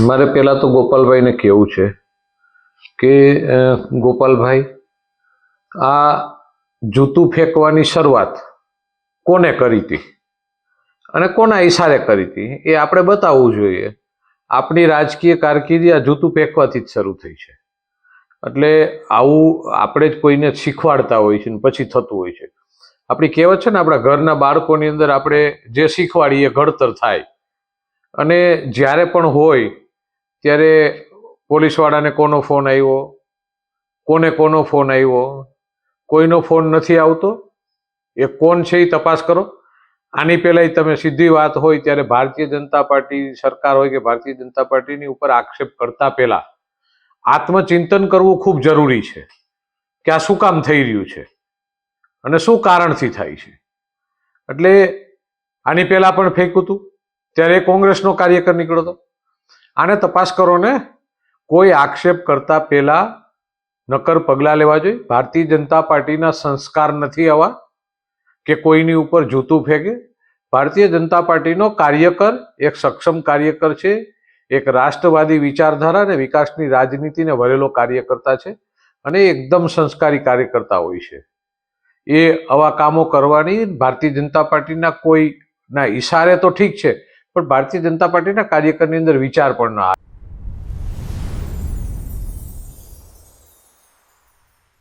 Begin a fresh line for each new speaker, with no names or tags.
મારે પહેલાં તો ગોપાલભાઈને કહેવું છે કે ગોપાલભાઈ, આ જૂતું ફેંકવાની શરૂઆત કોને કરી હતી અને કોના ઈશારે કરી હતી એ આપણે બતાવવું જોઈએ. આપણી રાજકીય કારકિર્દી આ જૂતું ફેંકવાથી જ શરૂ થઈ છે. એટલે આવું આપણે જ કોઈને શીખવાડતા હોય છે ને પછી થતું હોય છે. આપણી કહેવત છે ને, આપણા ઘરના બાળકોની અંદર આપણે જે શીખવાડીએ ઘડતર થાય. અને જ્યારે પણ હોય ત્યારે પોલીસવાળાને કોનો ફોન આવ્યો, કોનો ફોન આવ્યો, કોઈનો ફોન નથી આવતો, એ કોણ છે એ તપાસ કરો. આની પહેલાં તમે સીધી વાત હોય ત્યારે ભારતીય જનતા પાર્ટી સરકાર હોય કે ભારતીય જનતા પાર્ટીની ઉપર આક્ષેપ કરતા પહેલા આત્મચિંતન કરવું ખૂબ જરૂરી છે કે આ શું કામ થઈ રહ્યું છે અને શું કારણથી થાય છે. એટલે આની પહેલા પણ ફેંક્યું હતું ત્યારે કોંગ્રેસનો કાર્યકર નીકળ્યો હતો. આને તપાસ કરો ને. કોઈ આક્ષેપ કરતા પહેલા નક્કર પગલાં લેવા જોઈએ. ભારતીય જનતા પાર્ટીના સંસ્કાર નથી આવા કે કોઈની ઉપર જૂતું ફેંકે. ભારતીય જનતા પાર્ટીનો કાર્યકર એક સક્ષમ કાર્યકર છે, એક રાષ્ટ્રવાદી વિચારધારા અને વિકાસની રાજનીતિને વરેલો કાર્યકર્તા છે અને એકદમ સંસ્કારી કાર્યકર્તા હોય છે. એ આવા કામો કરવાની ભારતીય જનતા પાર્ટીના કોઈના ઈશારે તો ઠીક છે, પણ ભારતીય જનતા પાર્ટીના કાર્યકરની અંદર વિચાર પણ ના આવે.